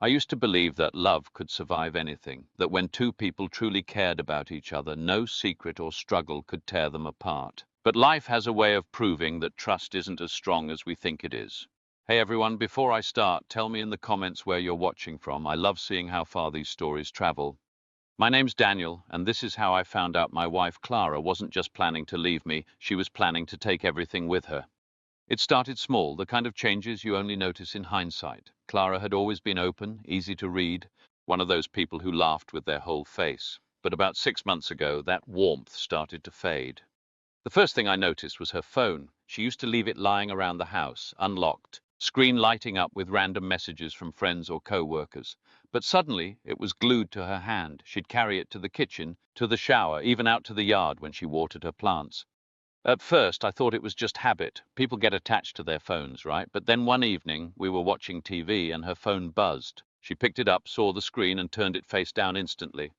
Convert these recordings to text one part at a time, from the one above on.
I used to believe that love could survive anything, that when two people truly cared about each other, no secret or struggle could tear them apart. But life has a way of proving that trust isn't as strong as we think it is. Hey everyone, before I start, tell me in the comments where you're watching from. I love seeing how far these stories travel. My name's Daniel, and this is how I found out my wife Clara wasn't just planning to leave me, she was planning to take everything with her. It started small, the kind of changes you only notice in hindsight. Clara had always been open, easy to read, one of those people who laughed with their whole face. But about 6 months ago, that warmth started to fade. The first thing I noticed was her phone. She used to leave it lying around the house, unlocked, screen lighting up with random messages from friends or co-workers. But suddenly, it was glued to her hand. She'd carry it to the kitchen, to the shower, even out to the yard when she watered her plants. At first, I thought it was just habit. People get attached to their phones, right? But then one evening, we were watching TV and her phone buzzed. She picked it up, saw the screen, and turned it face down instantly.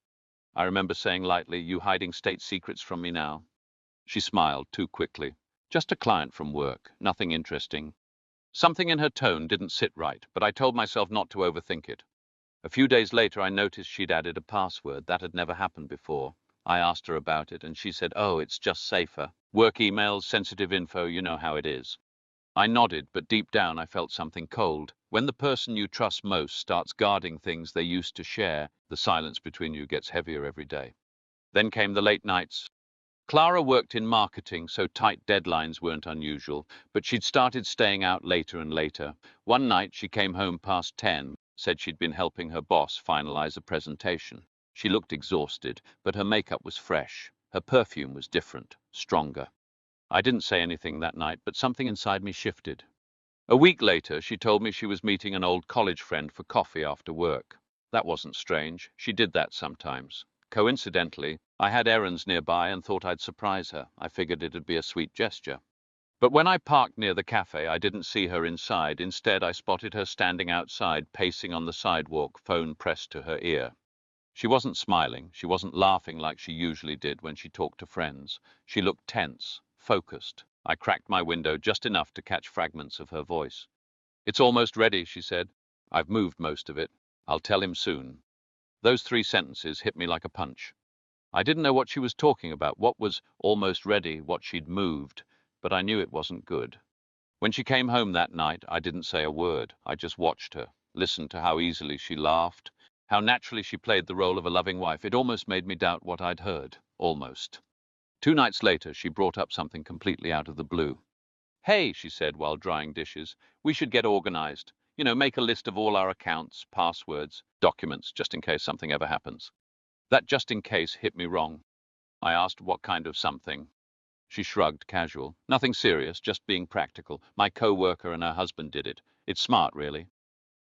I remember saying lightly, "You hiding state secrets from me now?" She smiled too quickly. "Just a client from work, nothing interesting." Something in her tone didn't sit right, but I told myself not to overthink it. A few days later, I noticed she'd added a password. That had never happened before. I asked her about it, and she said, "Oh, it's just safer. Work emails, sensitive info, you know how it is." I nodded, but deep down I felt something cold. When the person you trust most starts guarding things they used to share, the silence between you gets heavier every day. Then came the late nights. Clara worked in marketing, so tight deadlines weren't unusual, but she'd started staying out later and later. One night she came home past 10, said she'd been helping her boss finalize a presentation. She looked exhausted, but her makeup was fresh. Her perfume was different, stronger. I didn't say anything that night, but something inside me shifted. A week later, she told me she was meeting an old college friend for coffee after work. That wasn't strange. She did that sometimes. Coincidentally, I had errands nearby and thought I'd surprise her. I figured it'd be a sweet gesture. But when I parked near the cafe, I didn't see her inside. Instead, I spotted her standing outside, pacing on the sidewalk, phone pressed to her ear. She wasn't smiling. She wasn't laughing like she usually did when she talked to friends. She looked tense, focused. I cracked my window just enough to catch fragments of her voice. "It's almost ready," she said. "I've moved most of it. I'll tell him soon." Those 3 sentences hit me like a punch. I didn't know what she was talking about, what was almost ready, what she'd moved, but I knew it wasn't good. When she came home that night, I didn't say a word. I just watched her, listened to how easily she laughed, how naturally she played the role of a loving wife. It almost made me doubt what I'd heard. Almost. 2 nights later, she brought up something completely out of the blue. "Hey," she said while drying dishes, "we should get organized. Make a list of all our accounts, passwords, documents, just in case something ever happens." That just in case hit me wrong. I asked what kind of something. She shrugged, casual. "Nothing serious, just being practical. My co-worker and her husband did it. It's smart, really.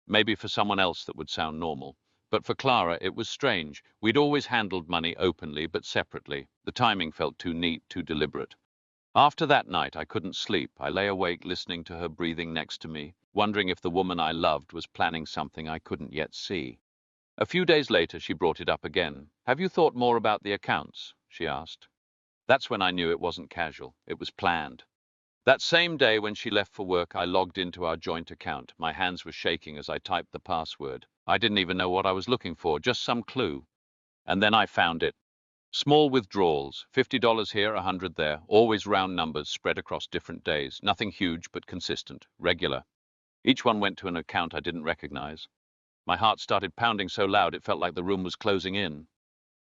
Maybe for someone else that would sound normal. But for Clara, it was strange. We'd always handled money openly, but separately. The timing felt too neat, too deliberate. After that night, I couldn't sleep. I lay awake listening to her breathing next to me, wondering if the woman I loved was planning something I couldn't yet see. A few days later, she brought it up again. "Have you thought more about the accounts?" she asked. That's when I knew it wasn't casual. It was planned. That same day when she left for work, I logged into our joint account. My hands were shaking as I typed the password. I didn't even know what I was looking for, just some clue. And then I found it. Small withdrawals, $50 here, 100 there, always round numbers spread across different days. Nothing huge, but consistent, regular. Each one went to an account I didn't recognize. My heart started pounding so loud it felt like the room was closing in.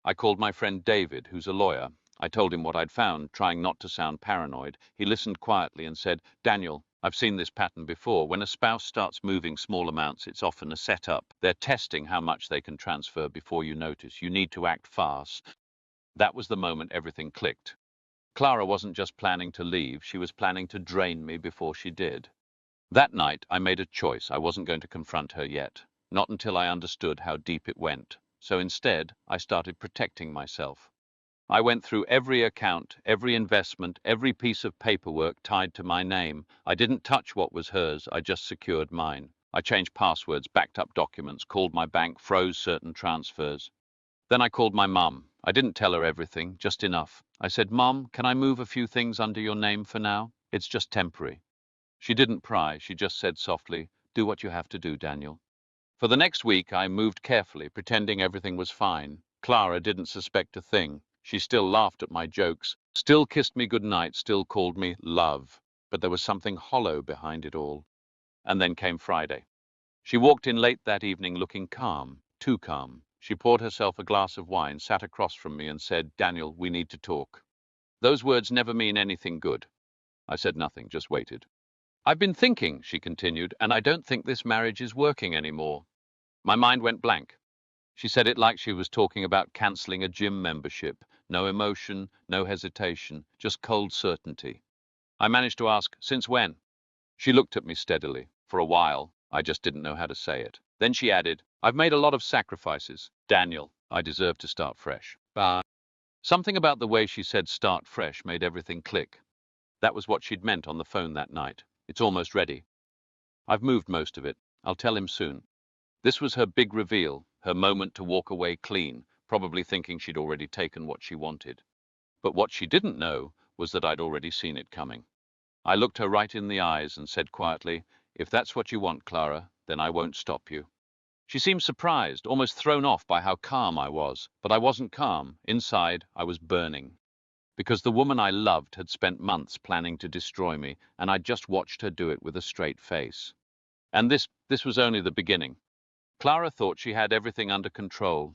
I called my friend David, who's a lawyer. I told him what I'd found, trying not to sound paranoid. He listened quietly and said, "Daniel, I've seen this pattern before. When a spouse starts moving small amounts, it's often a setup. They're testing how much they can transfer before you notice. You need to act fast." That was the moment everything clicked. Clara wasn't just planning to leave, she was planning to drain me before she did. That night, I made a choice. I wasn't going to confront her yet, not until I understood how deep it went. So instead, I started protecting myself. I went through every account, every investment, every piece of paperwork tied to my name. I didn't touch what was hers, I just secured mine. I changed passwords, backed up documents, called my bank, froze certain transfers. Then I called my mum. I didn't tell her everything, just enough. I said, "Mum, can I move a few things under your name for now? It's just temporary." She didn't pry. She just said softly, "Do what you have to do, Daniel." For the next week, I moved carefully, pretending everything was fine. Clara didn't suspect a thing. She still laughed at my jokes, still kissed me goodnight, still called me love. But there was something hollow behind it all. And then came Friday. She walked in late that evening looking calm, too calm. She poured herself a glass of wine, sat across from me and said, "Daniel, we need to talk." Those words never mean anything good. I said nothing, just waited. "I've been thinking," she continued, "and I don't think this marriage is working anymore." My mind went blank. She said it like she was talking about cancelling a gym membership. No emotion, no hesitation, just cold certainty. I managed to ask, "Since when?" She looked at me steadily. For a while, I just didn't know how to say it. Then she added, "I've made a lot of sacrifices. Daniel, I deserve to start fresh." But something about the way she said start fresh made everything click. That was what she'd meant on the phone that night. "It's almost ready. I've moved most of it. I'll tell him soon." This was her big reveal, her moment to walk away clean, probably thinking she'd already taken what she wanted. But what she didn't know was that I'd already seen it coming. I looked her right in the eyes and said quietly, "If that's what you want, Clara, then I won't stop you." She seemed surprised, almost thrown off by how calm I was. But I wasn't calm. Inside, I was burning. Because the woman I loved had spent months planning to destroy me, and I'd just watched her do it with a straight face. And this was only the beginning. Clara thought she had everything under control.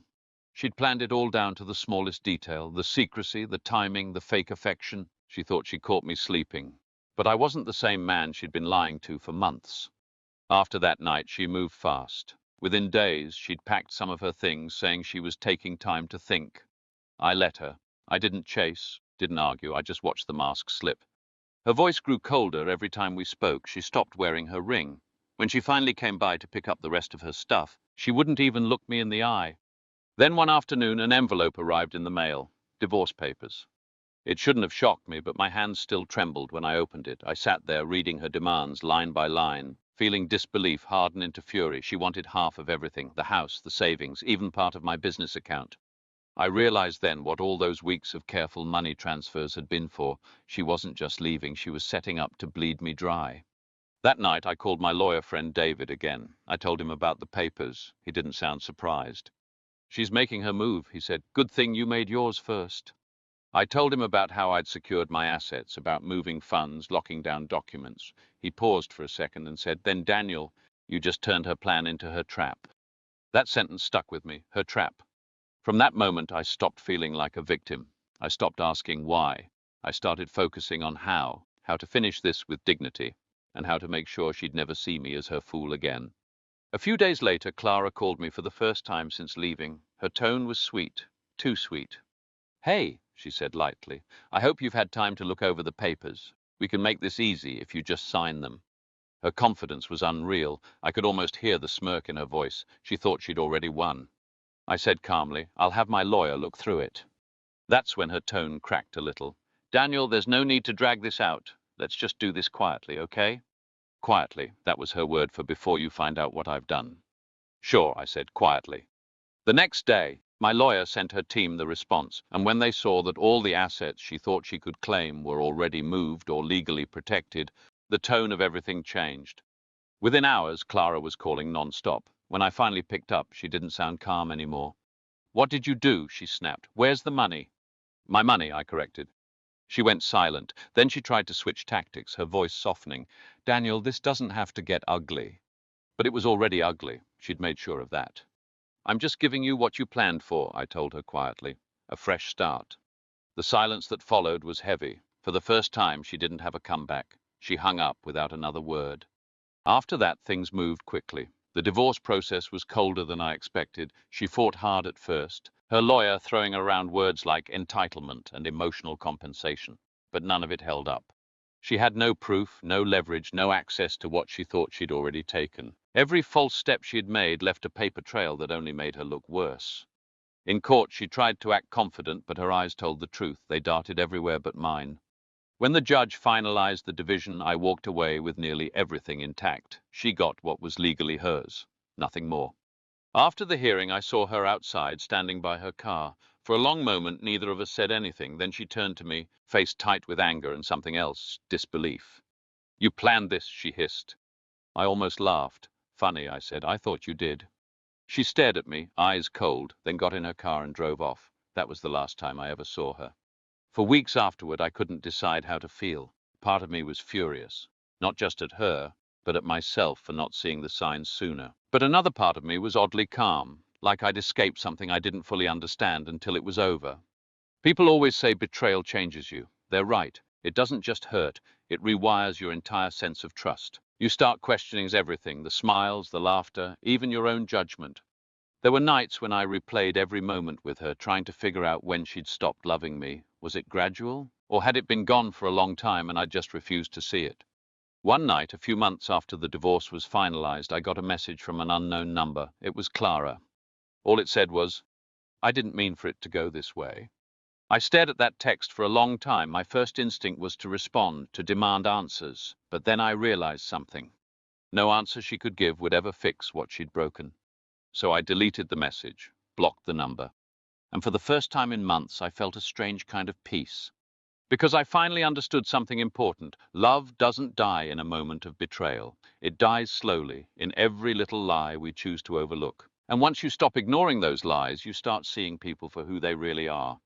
She'd planned it all down to the smallest detail, the secrecy, the timing, the fake affection. She thought she caught me sleeping. But I wasn't the same man she'd been lying to for months. After that night, she moved fast. Within days, she'd packed some of her things, saying she was taking time to think. I let her. I didn't chase, didn't argue, I just watched the mask slip. Her voice grew colder every time we spoke. She stopped wearing her ring. When she finally came by to pick up the rest of her stuff, she wouldn't even look me in the eye. Then one afternoon, an envelope arrived in the mail. Divorce papers. It shouldn't have shocked me, but my hands still trembled when I opened it. I sat there reading her demands line by line, feeling disbelief harden into fury. She wanted half of everything, the house, the savings, even part of my business account. I realized then what all those weeks of careful money transfers had been for. She wasn't just leaving, she was setting up to bleed me dry. That night, I called my lawyer friend David again. I told him about the papers. He didn't sound surprised. "She's making her move," he said. "Good thing you made yours first." I told him about how I'd secured my assets, about moving funds, locking down documents. He paused for a second and said, "Then, Daniel, you just turned her plan into her trap." That sentence stuck with me, her trap. From that moment, I stopped feeling like a victim. I stopped asking why. I started focusing on how to finish this with dignity, and how to make sure she'd never see me as her fool again. A few days later, Clara called me for the first time since leaving. Her tone was sweet, too sweet. "Hey," she said lightly, "I hope you've had time to look over the papers. We can make this easy if you just sign them." Her confidence was unreal. I could almost hear the smirk in her voice. She thought she'd already won. I said calmly, "I'll have my lawyer look through it." That's when her tone cracked a little. "Daniel, there's no need to drag this out. Let's just do this quietly, okay?" Quietly, that was her word for before you find out what I've done. "Sure," I said, quietly. The next day, my lawyer sent her team the response, and when they saw that all the assets she thought she could claim were already moved or legally protected, the tone of everything changed. Within hours, Clara was calling non-stop. When I finally picked up, she didn't sound calm anymore. "What did you do?" she snapped. "Where's the money?" "My money," I corrected. She went silent. Then she tried to switch tactics, her voice softening. "Daniel, this doesn't have to get ugly." But it was already ugly. She'd made sure of that. "I'm just giving you what you planned for," I told her quietly. "A fresh start." The silence that followed was heavy. For the first time, she didn't have a comeback. She hung up without another word. After that, things moved quickly. The divorce process was colder than I expected. She fought hard at first, her lawyer throwing around words like entitlement and emotional compensation, but none of it held up. She had no proof, no leverage, no access to what she thought she'd already taken. Every false step she had made left a paper trail that only made her look worse. In court, she tried to act confident, but her eyes told the truth. They darted everywhere but mine. When the judge finalized the division, I walked away with nearly everything intact. She got what was legally hers, nothing more. After the hearing, I saw her outside, standing by her car. For a long moment, neither of us said anything. Then she turned to me, face tight with anger and something else, disbelief. "You planned this," she hissed. I almost laughed. "Funny," I said. "I thought you did." She stared at me, eyes cold, then got in her car and drove off. That was the last time I ever saw her. For weeks afterward, I couldn't decide how to feel. Part of me was furious, not just at her, but at myself for not seeing the signs sooner. But another part of me was oddly calm, like I'd escaped something I didn't fully understand until it was over. People always say betrayal changes you. They're right. It doesn't just hurt, it rewires your entire sense of trust. You start questioning everything, the smiles, the laughter, even your own judgment. There were nights when I replayed every moment with her, trying to figure out when she'd stopped loving me. Was it gradual? Or had it been gone for a long time and I just refused to see it? One night, a few months after the divorce was finalized, I got a message from an unknown number. It was Clara. All it said was, "I didn't mean for it to go this way." I stared at that text for a long time. My first instinct was to respond, to demand answers. But then I realized something. No answer she could give would ever fix what she'd broken. So I deleted the message, blocked the number. And for the first time in months, I felt a strange kind of peace. Because I finally understood something important. Love doesn't die in a moment of betrayal. It dies slowly, in every little lie we choose to overlook. And once you stop ignoring those lies, you start seeing people for who they really are.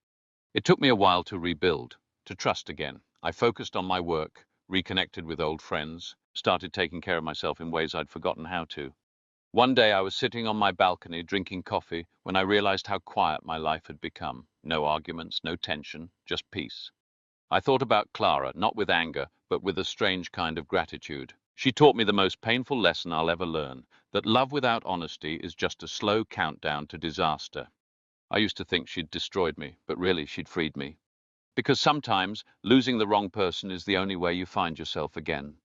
It took me a while to rebuild, to trust again. I focused on my work, reconnected with old friends, started taking care of myself in ways I'd forgotten how to. One day I was sitting on my balcony drinking coffee when I realized how quiet my life had become. No arguments, no tension, just peace. I thought about Clara, not with anger, but with a strange kind of gratitude. She taught me the most painful lesson I'll ever learn, that love without honesty is just a slow countdown to disaster. I used to think she'd destroyed me, but really she'd freed me. Because sometimes losing the wrong person is the only way you find yourself again.